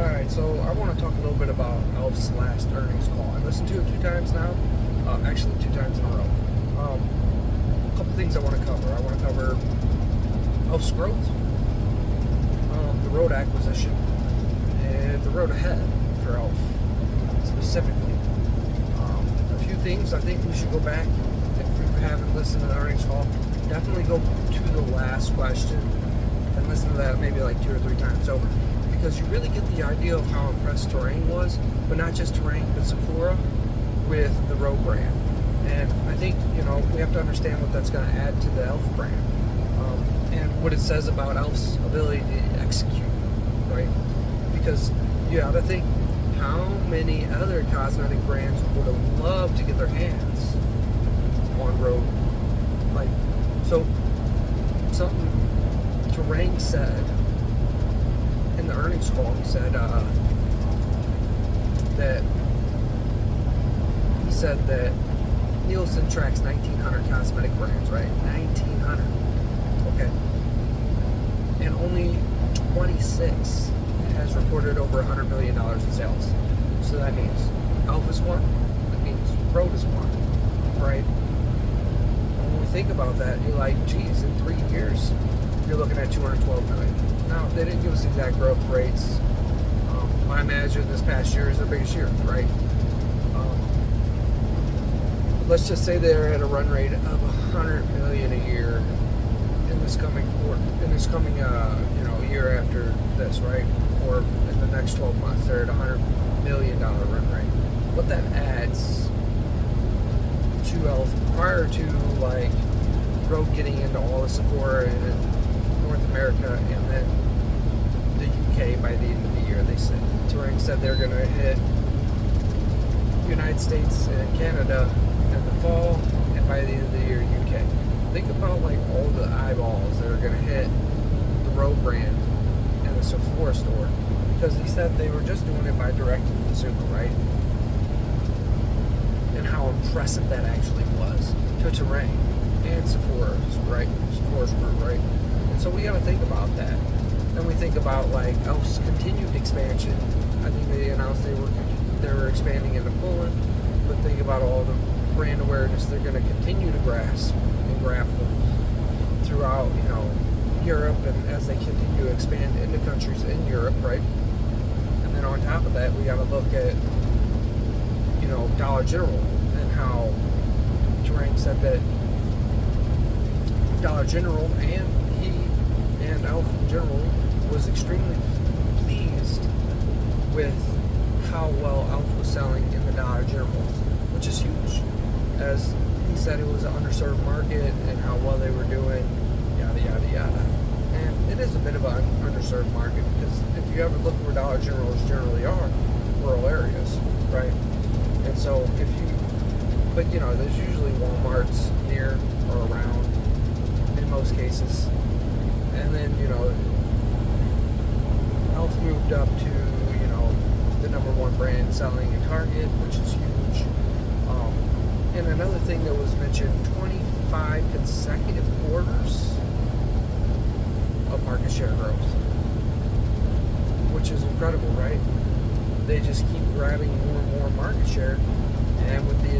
Alright, so I want to talk a little bit about Elf's last earnings call. I listened to it 2 times now, actually 2 times in a row. A couple things I want to cover. I want to cover Elf's growth, the road acquisition, and the road ahead for Elf specifically. A few things I think we should go back, if you haven't listened to the earnings call, definitely go to the last question and listen to that maybe like 2 or 3 times over. Because you really get the idea of how impressed Terrain was, but not just Terrain, but Sephora with the Road brand. And I think, we have to understand what that's going to add to the Elf brand, and what it says about Elf's ability to execute, right? Because you got to think, how many other cosmetic brands would have loved to get their hands on Road? So something Terrain said in the earnings call, he said that Nielsen tracks 1,900 cosmetic brands, right? 1,900. Okay. And only 26 has reported over $100 million in sales. So that means Elf is one. That means Road is one, right? When we think about that, you're like, geez, in 3 years, you're looking at 212 million. Now, they didn't give us exact growth rates. I imagine this past year is their biggest year, right? Let's just say they're at a run rate of 100 million a year in this coming quarter, year after this, right? Or in the next 12 months, they're at a $100 million run rate. What that adds to Elf prior to Road getting into all the Sephora in North America and then the UK by the end of the year, they said. Terrain said they're going to hit United States and Canada in the fall, and by the end of the year, UK. Think about all the eyeballs that are going to hit the Road brand in the Sephora store, because he said they were just doing it by direct to consumer, right? And how impressive that actually was to Terrain and Sephora's, right? Sephora's group, right? And so we got to think about that. Then we think about Elf's continued expansion. I think they announced they were expanding into Poland, but think about all the brand awareness they're going to continue to grasp and grapple throughout, Europe, and as they continue to expand into countries in Europe, right? And then on top of that, we got to look at, Dollar General and how Terrain said that Dollar General and Elf in general was extremely pleased with how well Elf was selling in the Dollar Generals, which is huge. As he said, it was an underserved market and how well they were doing, yada, yada, yada. And it is a bit of an underserved market, because if you ever look where Dollar Generals generally are, rural areas, right? And so there's usually Walmarts near or around in most cases. And then, Elf moved up to, the #1 brand selling in Target, which is huge. And another thing that was mentioned, 25 consecutive quarters of market share growth, which is incredible, right? They just keep grabbing more and more market share, and with the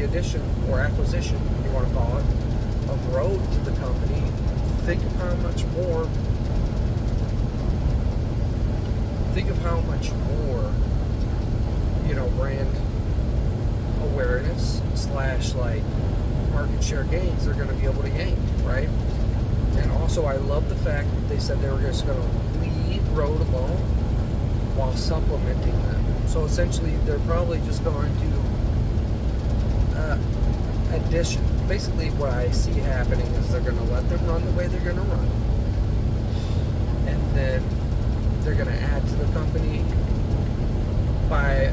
addition or acquisition, you want to call it, of Road to the company, think of how much more brand awareness / market share gains they're going to be able to gain, right? And also, I love the fact that they said they were just going to leave Road alone while supplementing them. So essentially, they're probably just going to basically what I see happening is they're going to let them run the way they're going to run, and then they're going to add to the company by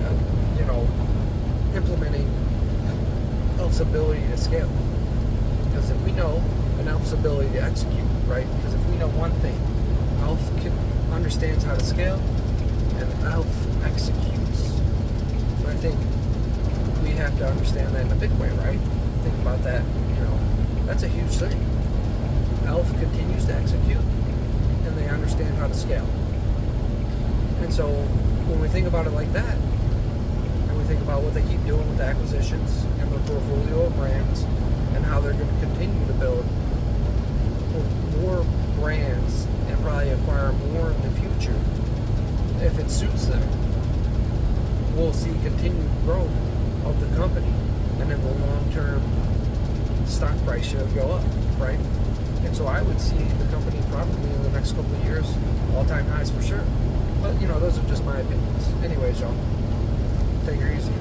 implementing Elf's ability to scale. Because if we know an Elf's ability to execute, right? Because if we know one thing, Elf understands how to scale, and Elf executes. And I think we have to understand that in a big way, right? Think about that, that's a huge thing. Elf continues to execute, and they understand how to scale. And so when we think about it like that, and we think about what they keep doing with the acquisitions and their portfolio of brands, and how they're going to continue to build more brands and probably acquire more in the future, if it suits them, we'll see continued growth of the company, and then the long-term stock price should go up, right? And so I would see the company probably in the next couple of years all-time highs for sure. But, those are just my opinions. Anyways, y'all, take it easy.